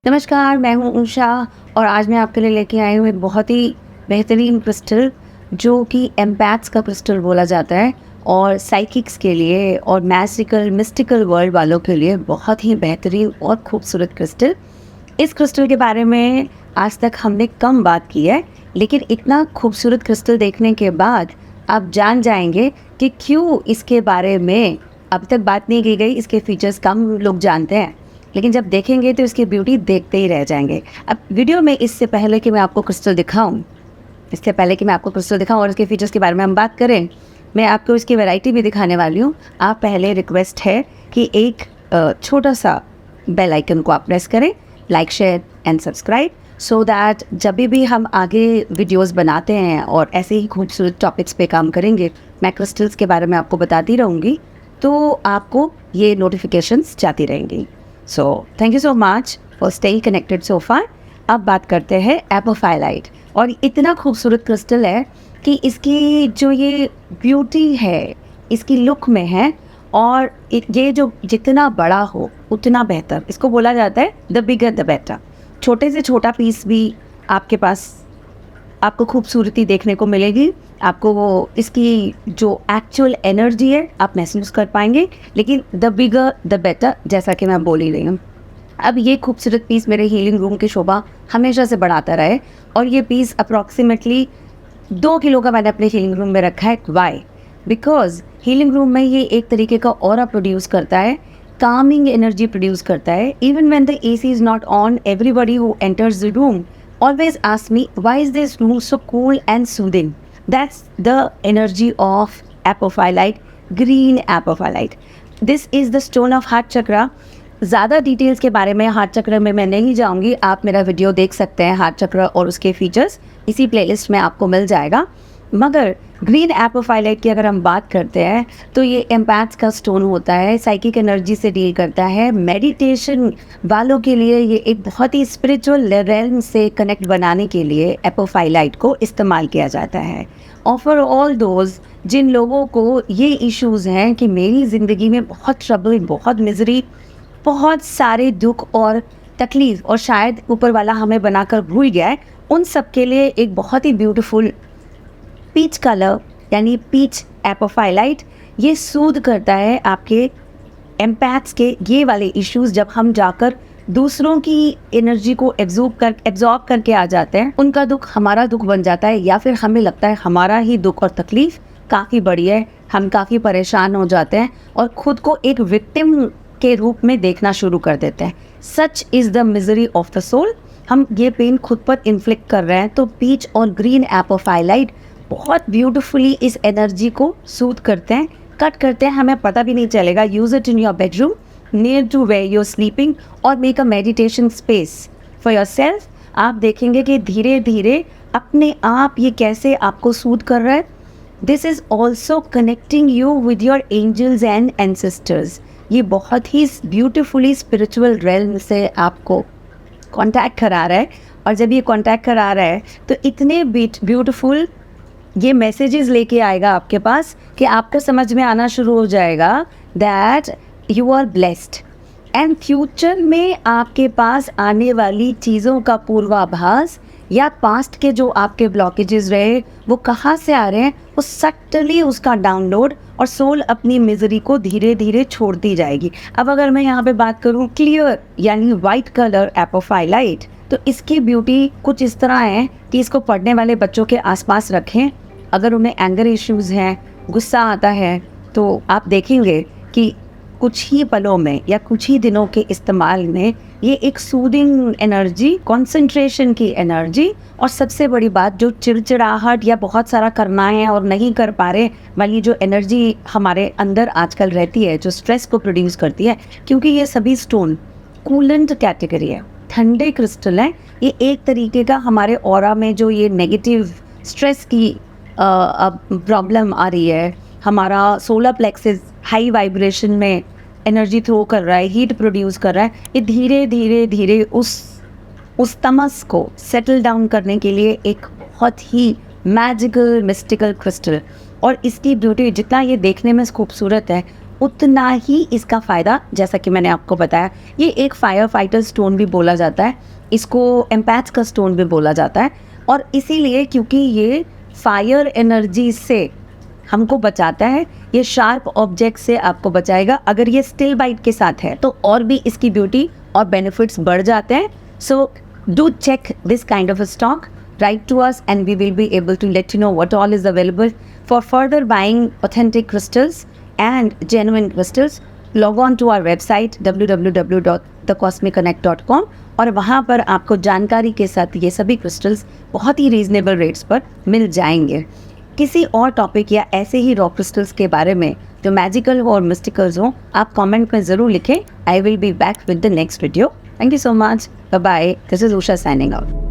नमस्कार, मैं हूँ उषा और आज मैं आपके लिए लेके आई हूँ एक बहुत ही बेहतरीन क्रिस्टल जो कि एम्पैथ्स का क्रिस्टल बोला जाता है और साइकिक्स के लिए और मैजिकल मिस्टिकल वर्ल्ड वालों के लिए बहुत ही बेहतरीन और खूबसूरत क्रिस्टल। इस क्रिस्टल के बारे में आज तक हमने कम बात की है, लेकिन इतना खूबसूरत क्रिस्टल देखने के बाद आप जान जाएंगे कि क्यों इसके बारे में अब तक बात नहीं की गई। इसके फीचर्स कम लोग जानते हैं, लेकिन जब देखेंगे तो इसकी ब्यूटी देखते ही रह जाएंगे। अब वीडियो में इससे पहले कि मैं आपको क्रिस्टल दिखाऊं और इसके फीचर्स के बारे में हम बात करें, मैं आपको इसकी वैरायटी भी दिखाने वाली हूँ। आप पहले रिक्वेस्ट है कि एक छोटा सा बेल आइकन को आप प्रेस करें, like share and subscribe, so that जब भी हम आगे वीडियोस बनाते हैं और ऐसे ही खूबसूरत टॉपिक्स पे काम करेंगे, मैं क्रिस्टल्स के बारे में आपको बताती रहूँगी, तो आपको ये नोटिफिकेशंस जाती रहेंगी। So thank you so much for staying connected so far. अब बात करते हैं एपोफाइलाइट। और इतना खूबसूरत क्रिस्टल है कि इसकी जो ये ब्यूटी है इसकी लुक में है, और ये जो जितना बड़ा हो उतना बेहतर। इसको बोला जाता है द बिगर द बेटर। छोटे से छोटा पीस भी आपके पास आपको खूबसूरती देखने को मिलेगी। आपको वो इसकी जो एक्चुअल एनर्जी है आप महसूस कर पाएंगे, लेकिन द बिगर द बेटर, जैसा कि मैं बोल ही रही हूँ। अब ये खूबसूरत पीस मेरे हीलिंग रूम की शोभा हमेशा से बढ़ाता रहे, और ये पीस अप्रॉक्सीमेटली 2 किलो का मैंने अपने हीलिंग रूम में रखा है। वाई? बिकॉज हीलिंग रूम में ये एक तरीके का ऑरा प्रोड्यूस करता है, कामिंग एनर्जी प्रोड्यूस करता है। Even when the AC is not on, everybody who enters the room always ask me, why is this room so cool and soothing? That's the energy of apophyllite, green apophyllite. This is the stone of heart chakra. ज़्यादा details के बारे में heart चक्र में मैं नहीं जाऊंगी, आप मेरा वीडियो देख सकते हैं हार्ट चक्र और उसके फीचर्स, इसी प्लेलिस्ट में आपको मिल जाएगा। मगर ग्रीन एपोफाइलाइट की अगर हम बात करते हैं तो ये एम्पैथ्स का स्टोन होता है, साइकिक एनर्जी से डील करता है। मेडिटेशन वालों के लिए ये एक बहुत ही स्पिरिचुअल रेल्म से कनेक्ट बनाने के लिए एपोफाइलाइट को इस्तेमाल किया जाता है। और फॉर ऑल दोज जिन लोगों को ये इश्यूज़ हैं कि मेरी ज़िंदगी में बहुत ट्रबल, बहुत मिजरी, बहुत सारे दुख और तकलीफ़, और शायद ऊपर वाला हमें बनाकर भूल गया है, उन सब के लिए एक बहुत ही ब्यूटीफुल पीच कलर यानी पीच एपोफाइलाइट ये सूद करता है आपके एम्पैथ्स के ये वाले इश्यूज़। जब हम जाकर दूसरों की एनर्जी को एब्जॉर्ब करके आ जाते हैं, उनका दुख हमारा दुख बन जाता है, या फिर हमें लगता है हमारा ही दुख और तकलीफ़ काफ़ी बड़ी है, हम काफ़ी परेशान हो जाते हैं और ख़ुद को एक विक्टिम के रूप में देखना शुरू कर देते हैं। सच is the misery of the soul. हम ये पेन खुद पर इन्फ्लिक्ट कर रहे हैं, तो पीच और ग्रीन एपोफाइलाइट बहुत ब्यूटीफुली इस एनर्जी को सूद करते हैं, कट करते हैं, हमें पता भी नहीं चलेगा। Use it in your bedroom near to where you are sleeping, और make a meditation space for your self. आप देखेंगे कि धीरे धीरे अपने आप ये कैसे आपको सूद कर रहा है। This is also connecting you with your angels and ancestors. ये बहुत ही ब्यूटीफुली स्पिरिचुअल रेल्म से आपको कॉन्टैक्ट करा रहा है, और जब ये कॉन्टैक्ट करा रहा है तो इतने ब्यूटीफुल ये मैसेजेस लेके आएगा आपके पास कि आपको समझ में आना शुरू हो जाएगा that you are blessed, and future में आपके पास आने वाली चीज़ों का पूर्वाभास या पास्ट के जो आपके ब्लॉकेजेस रहे वो कहाँ से आ रहे हैं, वो सटली उसका डाउनलोड, और सोल अपनी मिजरी को धीरे धीरे छोड़ती जाएगी। अब अगर मैं यहाँ पे बात करूँ क्लियर यानी वाइट कलर एपोफाइलाइट, तो इसकी ब्यूटी कुछ इस तरह है कि इसको पढ़ने वाले बच्चों के आसपास रखें। अगर उन्हें एंगर इश्यूज़ हैं, गुस्सा आता है, तो आप देखेंगे कि कुछ ही पलों में या कुछ ही दिनों के इस्तेमाल में ये एक सूदिंग एनर्जी, कंसंट्रेशन की एनर्जी, और सबसे बड़ी बात जो चिड़चिड़ाहट या बहुत सारा करना है और नहीं कर पा रहे वाली जो एनर्जी हमारे अंदर आजकल रहती है, जो स्ट्रेस को प्रोड्यूस करती है, क्योंकि ये सभी स्टोन कूलेंट कैटेगरी है, ठंडे क्रिस्टल हैं। ये एक तरीके का हमारे ऑरा में जो ये नेगेटिव स्ट्रेस की प्रॉब्लम आ रही है, हमारा सोलर प्लेक्सेस हाई वाइब्रेशन में एनर्जी थ्रो कर रहा है, हीट प्रोड्यूस कर रहा है, ये धीरे धीरे धीरे उस तमस को सेटल डाउन करने के लिए एक बहुत ही मैजिकल मिस्टिकल क्रिस्टल। और इसकी ब्यूटी जितना ये देखने में खूबसूरत है, उतना ही इसका फ़ायदा, जैसा कि मैंने आपको बताया, ये एक फायर फाइटर स्टोन भी बोला जाता है, इसको एम्पैथ्स का स्टोन भी बोला जाता है। और इसीलिए क्योंकि ये फायर एनर्जी से हमको बचाता है, ये शार्प ऑब्जेक्ट से आपको बचाएगा। अगर ये स्टिल बाइट के साथ है तो और भी इसकी ब्यूटी और बेनिफिट्स बढ़ जाते हैं। So do check this kind of a stock, write to us and we will be able to let you know what all is available. For further buying authentic crystals and genuine crystals, log on to our website www.thecosmicconnect.com और वहाँ पर आपको जानकारी के साथ ये सभी crystals बहुत ही रीजनेबल रेट्स पर मिल जाएंगे। किसी और टॉपिक या ऐसे ही रॉ क्रिस्टल्स के बारे में जो मैजिकल हो और मिस्टिकल्स हो, आप कमेंट में ज़रूर लिखें। I will be back with the next video. Thank you so much, bye bye. This is Usha signing out.